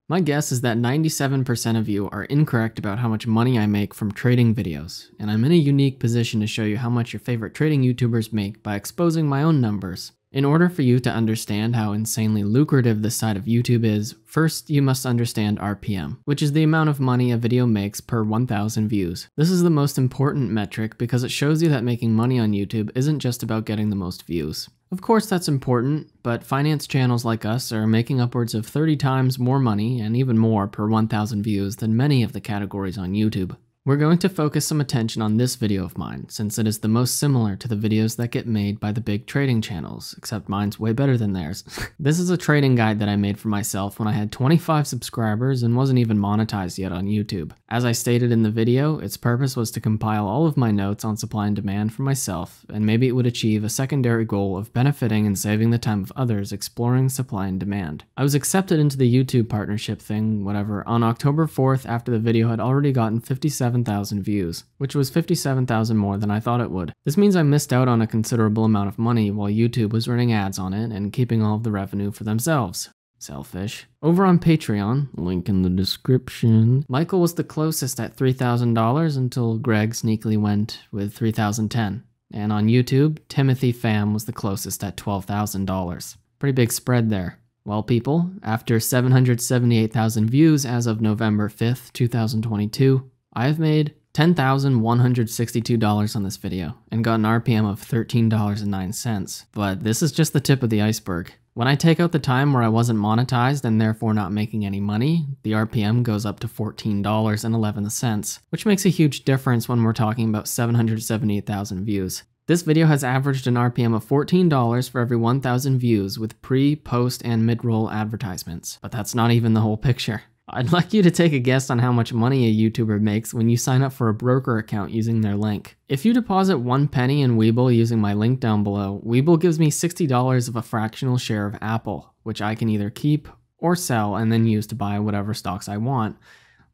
My guess is that 97% of you are incorrect about how much money I make from trading videos, and I'm in a unique position to show you how much your favorite trading YouTubers make by exposing my own numbers. In order for you to understand how insanely lucrative this side of YouTube is, first you must understand RPM, which is the amount of money a video makes per 1,000 views. This is the most important metric because it shows you that making money on YouTube isn't just about getting the most views. Of course that's important, but finance channels like us are making upwards of 30 times more money and even more per 1,000 views than many of the categories on YouTube. We're going to focus some attention on this video of mine, since it is the most similar to the videos that get made by the big trading channels, except mine's way better than theirs. This is a trading guide that I made for myself when I had 25 subscribers and wasn't even monetized yet on YouTube. As I stated in the video, its purpose was to compile all of my notes on supply and demand for myself, and maybe it would achieve a secondary goal of benefiting and saving the time of others exploring supply and demand. I was accepted into the YouTube partnership thing, whatever, on October 4th after the video had already gotten 57,000 views, which was 57,000 more than I thought it would. This means I missed out on a considerable amount of money while YouTube was running ads on it and keeping all of the revenue for themselves. Selfish. Over on Patreon, link in the description, Michael was the closest at $3,000 until Greg sneakily went with $3,010. And on YouTube, Timothy Pham was the closest at $12,000. Pretty big spread there. Well, people, after 778,000 views as of November 5th, 2022, I have made $10,162 on this video and got an RPM of $13.09. But this is just the tip of the iceberg. When I take out the time where I wasn't monetized and therefore not making any money, the RPM goes up to $14.11, which makes a huge difference when we're talking about 778,000 views. This video has averaged an RPM of $14 for every 1,000 views with pre, post, and mid-roll advertisements. But that's not even the whole picture. I'd like you to take a guess on how much money a YouTuber makes when you sign up for a broker account using their link. If you deposit 1 penny in Webull using my link down below, Webull gives me $60 of a fractional share of Apple, which I can either keep or sell and then use to buy whatever stocks I want.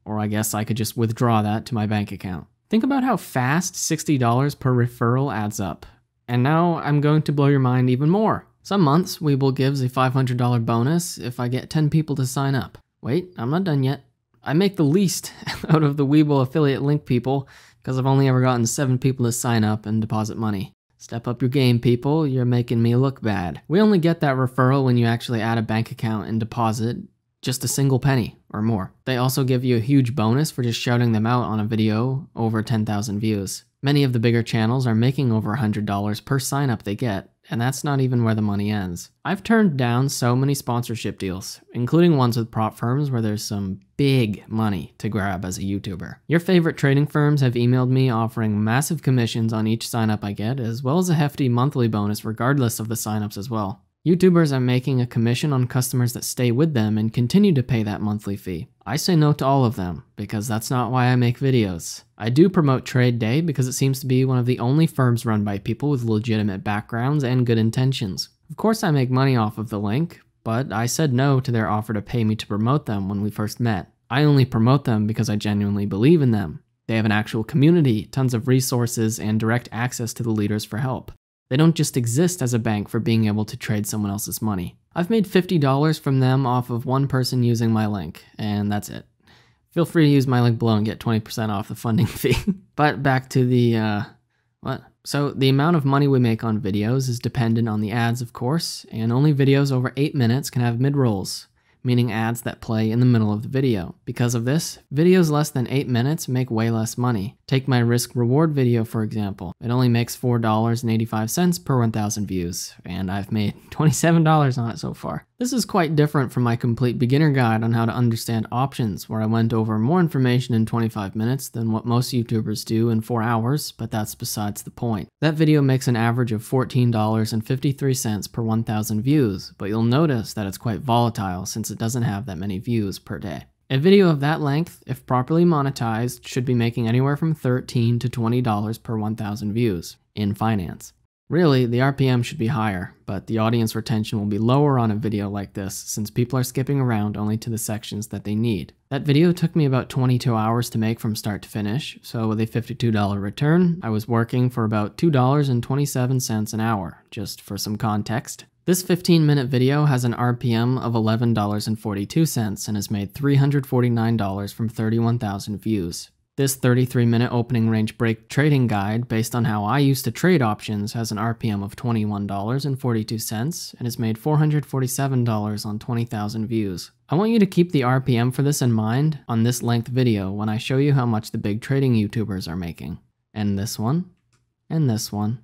Or I guess I could just withdraw that to my bank account. Think about how fast $60 per referral adds up. And now I'm going to blow your mind even more. Some months, Webull gives a $500 bonus if I get 10 people to sign up. Wait, I'm not done yet. I make the least out of the Webull affiliate link people because I've only ever gotten 7 people to sign up and deposit money. Step up your game, people. You're making me look bad. We only get that referral when you actually add a bank account and deposit just a single penny or more. They also give you a huge bonus for just shouting them out on a video over 10,000 views. Many of the bigger channels are making over $100 per sign up they get, and that's not even where the money ends. I've turned down so many sponsorship deals, including ones with prop firms where there's some big money to grab as a YouTuber. Your favorite trading firms have emailed me offering massive commissions on each sign up I get, as well as a hefty monthly bonus regardless of the signups as well. YouTubers are making a commission on customers that stay with them and continue to pay that monthly fee. I say no to all of them, because that's not why I make videos. I do promote Trade Day because it seems to be one of the only firms run by people with legitimate backgrounds and good intentions. Of course I make money off of the link, but I said no to their offer to pay me to promote them when we first met. I only promote them because I genuinely believe in them. They have an actual community, tons of resources, and direct access to the leaders for help. They don't just exist as a bank for being able to trade someone else's money. I've made $50 from them off of one person using my link, and that's it. Feel free to use my link below and get 20% off the funding fee. But back to the, So the amount of money we make on videos is dependent on the ads, of course, and only videos over 8 minutes can have mid-rolls, meaning ads that play in the middle of the video. Because of this, videos less than 8 minutes make way less money. Take my risk-reward video for example. It only makes $4.85 per 1,000 views, and I've made $27 on it so far. This is quite different from my complete beginner guide on how to understand options, where I went over more information in 25 minutes than what most YouTubers do in 4 hours, but that's besides the point. That video makes an average of $14.53 per 1,000 views, but you'll notice that it's quite volatile since it doesn't have that many views per day. A video of that length, if properly monetized, should be making anywhere from $13 to $20 per 1,000 views in finance. Really, the RPM should be higher, but the audience retention will be lower on a video like this since people are skipping around only to the sections that they need. That video took me about 22 hours to make from start to finish, so with a $52 return, I was working for about $2.27 an hour, just for some context. This 15-minute video has an RPM of $11.42 and has made $349 from 31,000 views. This 33-minute opening range break trading guide, based on how I used to trade options, has an RPM of $21.42 and has made $447 on 20,000 views. I want you to keep the RPM for this in mind on this length video when I show you how much the big trading YouTubers are making. And this one, and this one,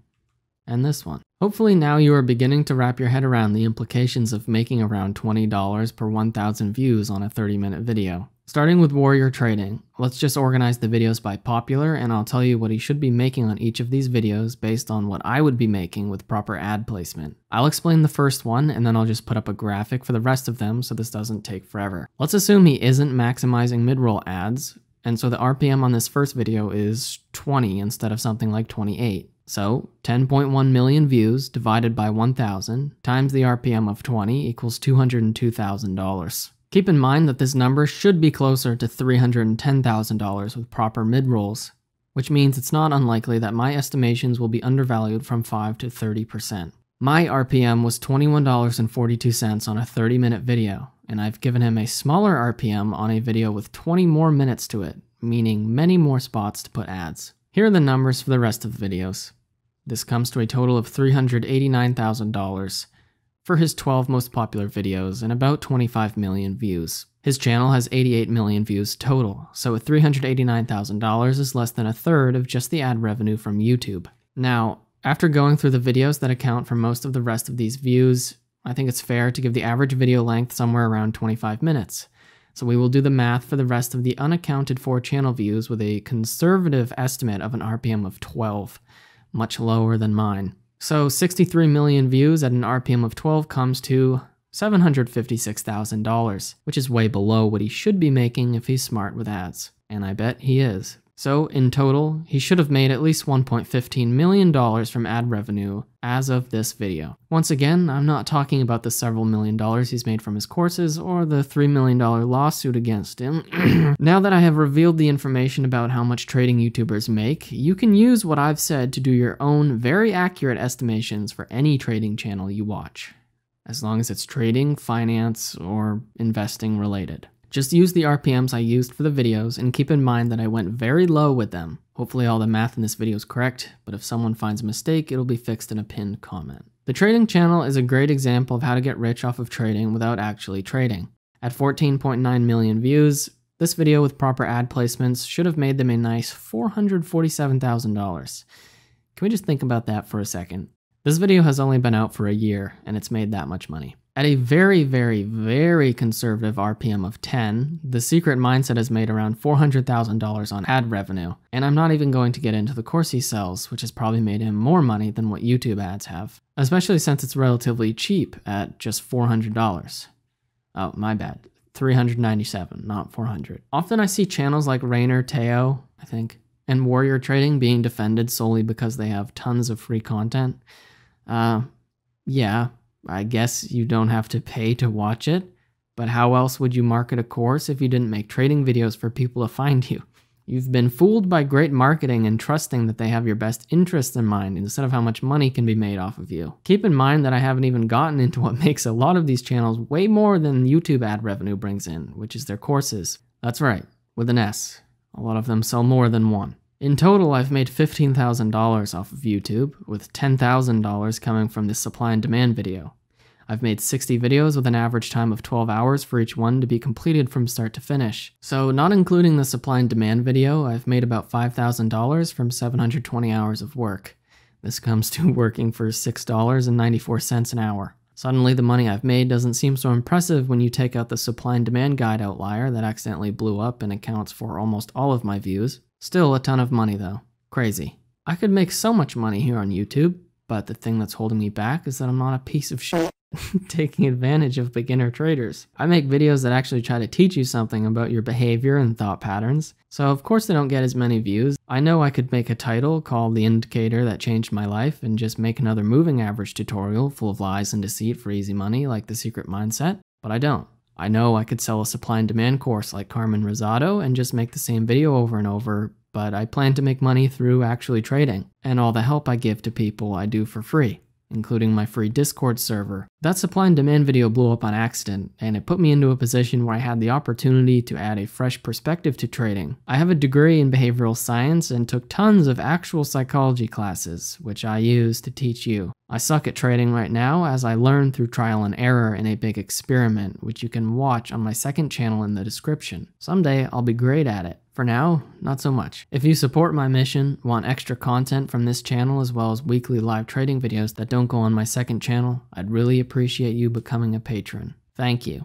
and this one. Hopefully now you are beginning to wrap your head around the implications of making around $20 per 1,000 views on a 30-minute video. Starting with Warrior Trading, let's just organize the videos by popular and I'll tell you what he should be making on each of these videos based on what I would be making with proper ad placement. I'll explain the first one and then I'll just put up a graphic for the rest of them so this doesn't take forever. Let's assume he isn't maximizing mid-roll ads, and so the RPM on this first video is 20 instead of something like 28. So 10.1 million views divided by 1,000 times the RPM of 20 equals $202,000. Keep in mind that this number should be closer to $310,000 with proper mid-rolls, which means it's not unlikely that my estimations will be undervalued from 5 to 30%. My RPM was $21.42 on a 30-minute video, and I've given him a smaller RPM on a video with 20 more minutes to it, meaning many more spots to put ads. Here are the numbers for the rest of the videos. This comes to a total of $389,000 for his 12 most popular videos and about 25 million views. His channel has 88 million views total, so $389,000 is less than a third of just the ad revenue from YouTube. Now, after going through the videos that account for most of the rest of these views, I think it's fair to give the average video length somewhere around 25 minutes. So we will do the math for the rest of the unaccounted for channel views with a conservative estimate of an RPM of 12, much lower than mine. So 63 million views at an RPM of 12 comes to $756,000, which is way below what he should be making if he's smart with ads. And I bet he is. So in total, he should have made at least $1.15 million from ad revenue as of this video. Once again, I'm not talking about the several million dollars he's made from his courses or the $3 million lawsuit against him. Now that I have revealed the information about how much trading YouTubers make, you can use what I've said to do your own very accurate estimations for any trading channel you watch, as long as it's trading, finance, or investing related. Just use the RPMs I used for the videos and keep in mind that I went very low with them. Hopefully all the math in this video is correct, but if someone finds a mistake, it'll be fixed in a pinned comment. The trading channel is a great example of how to get rich off of trading without actually trading. At 14.9 million views, this video with proper ad placements should have made them a nice $447,000. Can we just think about that for a second? This video has only been out for a year, and it's made that much money. At a very, very, very conservative RPM of 10, The Secret Mindset has made around $400,000 on ad revenue, and I'm not even going to get into the course he sells, which has probably made him more money than what YouTube ads have, especially since it's relatively cheap at just $400. Oh, my bad. $397, not $400. Often I see channels like Rainer Teo, I think, and Warrior Trading being defended solely because they have tons of free content. Yeah. I guess you don't have to pay to watch it, but how else would you market a course if you didn't make trading videos for people to find you? You've been fooled by great marketing and trusting that they have your best interests in mind instead of how much money can be made off of you. Keep in mind that I haven't even gotten into what makes a lot of these channels way more than YouTube ad revenue brings in, which is their courses. That's right, with an S. A lot of them sell more than one. In total, I've made $15,000 off of YouTube, with $10,000 coming from this supply and demand video. I've made 60 videos with an average time of 12 hours for each one to be completed from start to finish. So not including the supply and demand video, I've made about $5,000 from 720 hours of work. This comes to working for $6.94 an hour. Suddenly the money I've made doesn't seem so impressive when you take out the supply and demand guide outlier that accidentally blew up and accounts for almost all of my views. Still a ton of money though. Crazy. I could make so much money here on YouTube, but the thing that's holding me back is that I'm not a piece of shit taking advantage of beginner traders. I make videos that actually try to teach you something about your behavior and thought patterns, so of course they don't get as many views. I know I could make a title called The Indicator That Changed My Life and just make another moving average tutorial full of lies and deceit for easy money like The Secret Mindset, but I don't. I know I could sell a supply and demand course like Carmen Rosado and just make the same video over and over, but I plan to make money through actually trading, and all the help I give to people I do for free. including my free Discord server. That supply and demand video blew up on accident, and it put me into a position where I had the opportunity to add a fresh perspective to trading. I have a degree in behavioral science and took tons of actual psychology classes, which I use to teach you. I suck at trading right now as I learn through trial and error in a big experiment, which you can watch on my second channel in the description. Someday I'll be great at it. For now, not so much. If you support my mission, want extra content from this channel as well as weekly live trading videos that don't go on my second channel, I'd really appreciate you becoming a patron. Thank you.